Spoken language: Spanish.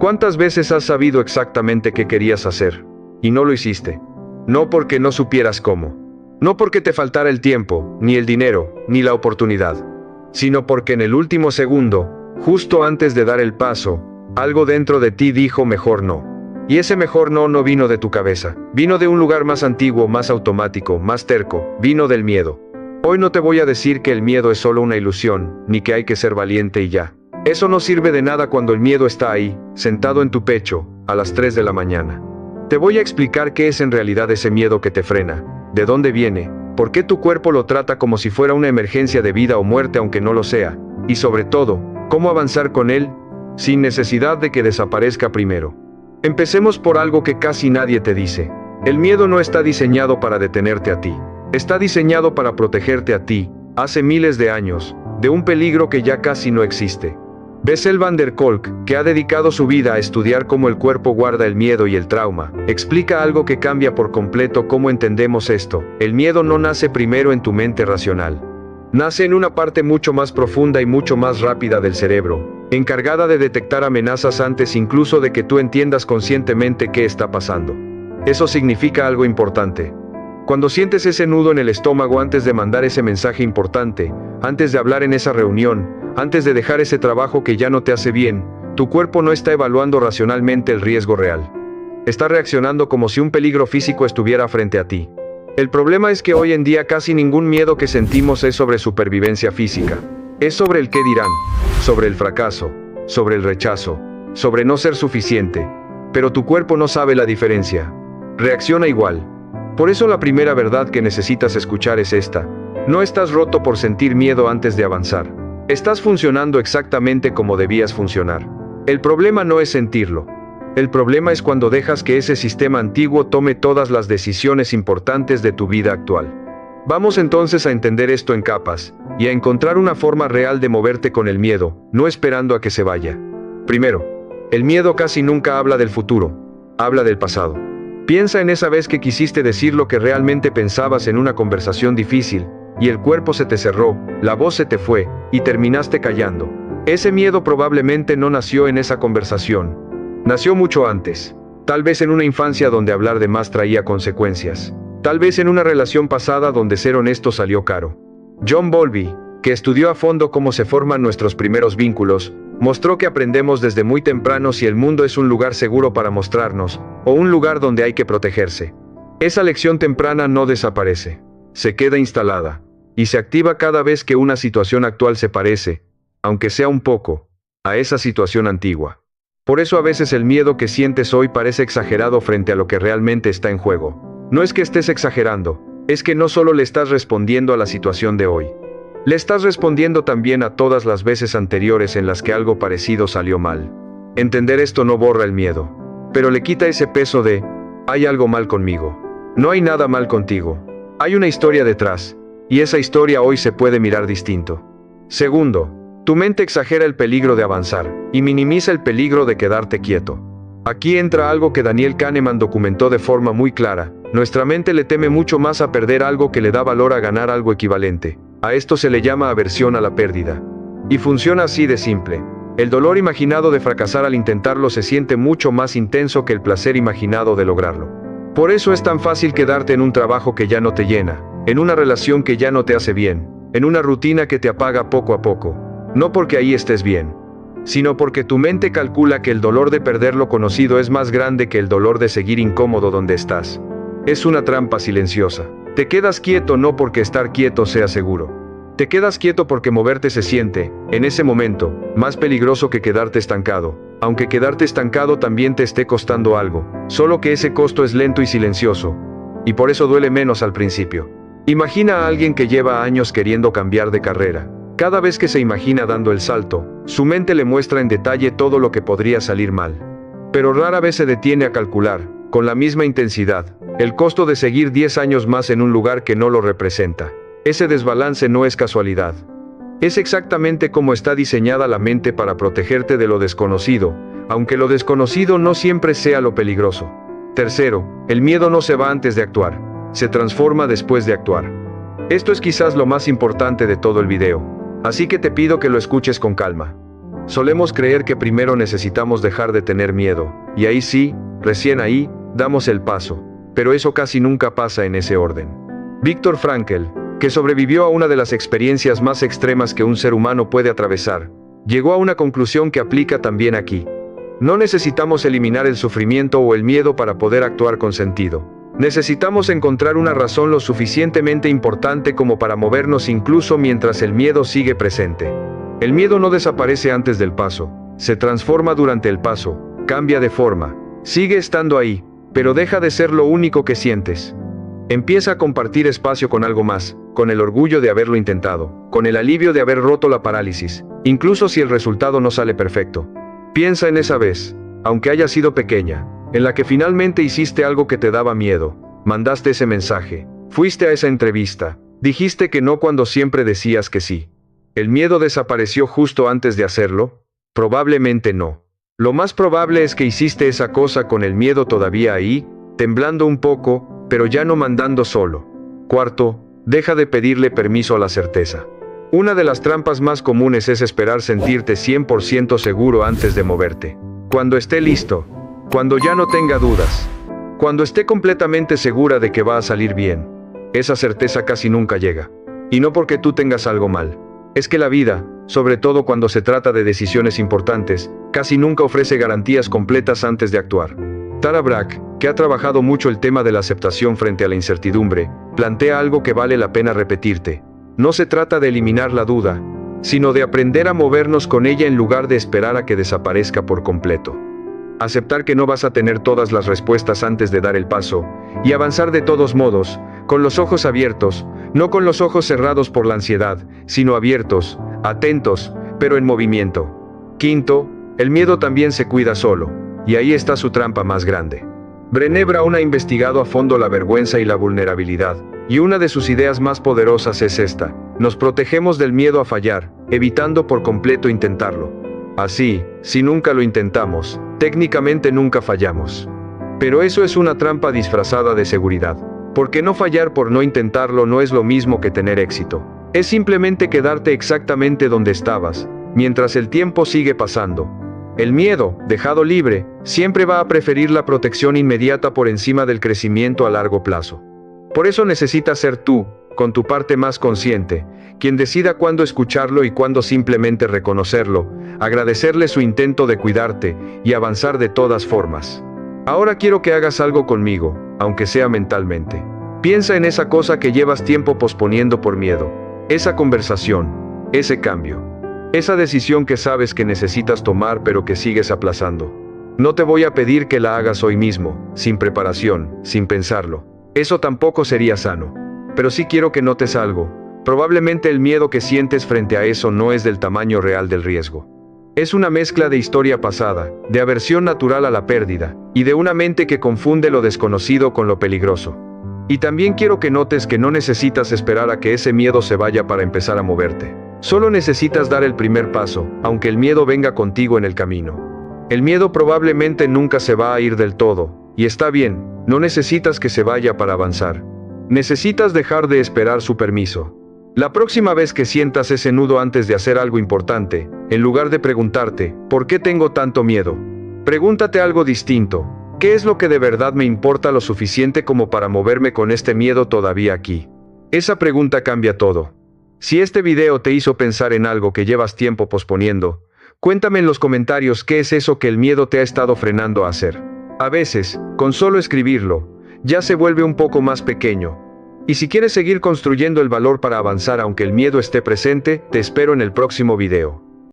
¿Cuántas veces has sabido exactamente qué querías hacer y no lo hiciste? No porque no supieras cómo. No porque te faltara el tiempo, ni el dinero, ni la oportunidad. Sino porque en el último segundo, justo antes de dar el paso, algo dentro de ti dijo mejor no. Y ese mejor no no vino de tu cabeza. Vino de un lugar más antiguo, más automático, más terco. Vino del miedo. Hoy no te voy a decir que el miedo es solo una ilusión, ni que hay que ser valiente y ya. Eso no sirve de nada cuando el miedo está ahí, sentado en tu pecho, a las 3 de la mañana. Te voy a explicar qué es en realidad ese miedo que te frena, de dónde viene, por qué tu cuerpo lo trata como si fuera una emergencia de vida o muerte aunque no lo sea, y sobre todo, cómo avanzar con él, sin necesidad de que desaparezca primero. Empecemos por algo que casi nadie te dice. El miedo no está diseñado para detenerte a ti. Está diseñado para protegerte a ti, hace miles de años, de un peligro que ya casi no existe. Bessel van der Kolk, que ha dedicado su vida a estudiar cómo el cuerpo guarda el miedo y el trauma, explica algo que cambia por completo cómo entendemos esto. El miedo no nace primero en tu mente racional. Nace en una parte mucho más profunda y mucho más rápida del cerebro, encargada de detectar amenazas antes incluso de que tú entiendas conscientemente qué está pasando. Eso significa algo importante. Cuando sientes ese nudo en el estómago antes de mandar ese mensaje importante, antes de hablar en esa reunión, antes de dejar ese trabajo que ya no te hace bien, tu cuerpo no está evaluando racionalmente el riesgo real. Está reaccionando como si un peligro físico estuviera frente a ti. El problema es que hoy en día casi ningún miedo que sentimos es sobre supervivencia física. Es sobre el qué dirán, sobre el fracaso, sobre el rechazo, sobre no ser suficiente. Pero tu cuerpo no sabe la diferencia. Reacciona igual. Por eso la primera verdad que necesitas escuchar es esta. No estás roto por sentir miedo antes de avanzar. Estás funcionando exactamente como debías funcionar. El problema no es sentirlo. El problema es cuando dejas que ese sistema antiguo tome todas las decisiones importantes de tu vida actual. Vamos entonces a entender esto en capas, y a encontrar una forma real de moverte con el miedo, no esperando a que se vaya. Primero, el miedo casi nunca habla del futuro, habla del pasado. Piensa en esa vez que quisiste decir lo que realmente pensabas en una conversación difícil, y el cuerpo se te cerró, la voz se te fue, y terminaste callando. Ese miedo probablemente no nació en esa conversación. Nació mucho antes. Tal vez en una infancia donde hablar de más traía consecuencias. Tal vez en una relación pasada donde ser honesto salió caro. John Bowlby, que estudió a fondo cómo se forman nuestros primeros vínculos, mostró que aprendemos desde muy temprano si el mundo es un lugar seguro para mostrarnos, o un lugar donde hay que protegerse. Esa lección temprana no desaparece. Se queda instalada, y se activa cada vez que una situación actual se parece, aunque sea un poco, a esa situación antigua. Por eso a veces el miedo que sientes hoy parece exagerado frente a lo que realmente está en juego. No es que estés exagerando, es que no solo le estás respondiendo a la situación de hoy. Le estás respondiendo también a todas las veces anteriores en las que algo parecido salió mal. Entender esto no borra el miedo, pero le quita ese peso de, hay algo mal conmigo. No hay nada mal contigo. Hay una historia detrás, y esa historia hoy se puede mirar distinto. Segundo, tu mente exagera el peligro de avanzar, y minimiza el peligro de quedarte quieto. Aquí entra algo que Daniel Kahneman documentó de forma muy clara. Nuestra mente le teme mucho más a perder algo que le da valor a ganar algo equivalente. A esto se le llama aversión a la pérdida. Y funciona así de simple. El dolor imaginado de fracasar al intentarlo se siente mucho más intenso que el placer imaginado de lograrlo. Por eso es tan fácil quedarte en un trabajo que ya no te llena, en una relación que ya no te hace bien, en una rutina que te apaga poco a poco. No porque ahí estés bien, sino porque tu mente calcula que el dolor de perder lo conocido es más grande que el dolor de seguir incómodo donde estás. Es una trampa silenciosa. Te quedas quieto no porque estar quieto sea seguro. Te quedas quieto porque moverte se siente, en ese momento, más peligroso que quedarte estancado, aunque quedarte estancado también te esté costando algo, solo que ese costo es lento y silencioso, y por eso duele menos al principio. Imagina a alguien que lleva años queriendo cambiar de carrera. Cada vez que se imagina dando el salto, su mente le muestra en detalle todo lo que podría salir mal. Pero rara vez se detiene a calcular, con la misma intensidad, el costo de seguir 10 años más en un lugar que no lo representa. Ese desbalance no es casualidad. Es exactamente como está diseñada la mente para protegerte de lo desconocido, aunque lo desconocido no siempre sea lo peligroso. Tercero, el miedo no se va antes de actuar, se transforma después de actuar. Esto es quizás lo más importante de todo el video, así que te pido que lo escuches con calma. Solemos creer que primero necesitamos dejar de tener miedo, y ahí sí, recién ahí, damos el paso. Pero eso casi nunca pasa en ese orden. Viktor Frankl, que sobrevivió a una de las experiencias más extremas que un ser humano puede atravesar, llegó a una conclusión que aplica también aquí. No necesitamos eliminar el sufrimiento o el miedo para poder actuar con sentido. Necesitamos encontrar una razón lo suficientemente importante como para movernos incluso mientras el miedo sigue presente. El miedo no desaparece antes del paso, se transforma durante el paso, cambia de forma, sigue estando ahí, pero deja de ser lo único que sientes. Empieza a compartir espacio con algo más, con el orgullo de haberlo intentado, con el alivio de haber roto la parálisis, incluso si el resultado no sale perfecto. Piensa en esa vez, aunque haya sido pequeña, en la que finalmente hiciste algo que te daba miedo, mandaste ese mensaje, fuiste a esa entrevista, dijiste que no cuando siempre decías que sí. ¿El miedo desapareció justo antes de hacerlo? Probablemente no. Lo más probable es que hiciste esa cosa con el miedo todavía ahí, temblando un poco, pero ya no mandando solo. Cuarto, deja de pedirle permiso a la certeza. Una de las trampas más comunes es esperar sentirte 100% seguro antes de moverte. Cuando esté listo, cuando ya no tenga dudas, cuando esté completamente segura de que va a salir bien. Esa certeza casi nunca llega. Y no porque tú tengas algo mal. Es que la vida, sobre todo cuando se trata de decisiones importantes, casi nunca ofrece garantías completas antes de actuar. Tara Brach, que ha trabajado mucho el tema de la aceptación frente a la incertidumbre, plantea algo que vale la pena repetirte. No se trata de eliminar la duda, sino de aprender a movernos con ella en lugar de esperar a que desaparezca por completo. Aceptar que no vas a tener todas las respuestas antes de dar el paso, y avanzar de todos modos, con los ojos abiertos, no con los ojos cerrados por la ansiedad, sino abiertos, atentos, pero en movimiento. Quinto, el miedo también se cuida solo, y ahí está su trampa más grande. Brené Brown ha investigado a fondo la vergüenza y la vulnerabilidad, y una de sus ideas más poderosas es esta: nos protegemos del miedo a fallar, evitando por completo intentarlo. Así, si nunca lo intentamos, técnicamente nunca fallamos. Pero eso es una trampa disfrazada de seguridad, porque no fallar por no intentarlo no es lo mismo que tener éxito. Es simplemente quedarte exactamente donde estabas, mientras el tiempo sigue pasando. El miedo, dejado libre, siempre va a preferir la protección inmediata por encima del crecimiento a largo plazo. Por eso necesitas ser tú, con tu parte más consciente, quien decida cuándo escucharlo y cuándo simplemente reconocerlo, agradecerle su intento de cuidarte y avanzar de todas formas. Ahora quiero que hagas algo conmigo, aunque sea mentalmente. Piensa en esa cosa que llevas tiempo posponiendo por miedo, esa conversación, ese cambio. Esa decisión que sabes que necesitas tomar pero que sigues aplazando. No te voy a pedir que la hagas hoy mismo, sin preparación, sin pensarlo. Eso tampoco sería sano. Pero sí quiero que notes algo. Probablemente el miedo que sientes frente a eso no es del tamaño real del riesgo. Es una mezcla de historia pasada, de aversión natural a la pérdida, y de una mente que confunde lo desconocido con lo peligroso. Y también quiero que notes que no necesitas esperar a que ese miedo se vaya para empezar a moverte. Solo necesitas dar el primer paso, aunque el miedo venga contigo en el camino. El miedo probablemente nunca se va a ir del todo, y está bien, no necesitas que se vaya para avanzar. Necesitas dejar de esperar su permiso. La próxima vez que sientas ese nudo antes de hacer algo importante, en lugar de preguntarte, ¿por qué tengo tanto miedo?, pregúntate algo distinto. ¿Qué es lo que de verdad me importa lo suficiente como para moverme con este miedo todavía aquí? Esa pregunta cambia todo. Si este video te hizo pensar en algo que llevas tiempo posponiendo, cuéntame en los comentarios qué es eso que el miedo te ha estado frenando a hacer. A veces, con solo escribirlo, ya se vuelve un poco más pequeño. Y si quieres seguir construyendo el valor para avanzar aunque el miedo esté presente, te espero en el próximo video.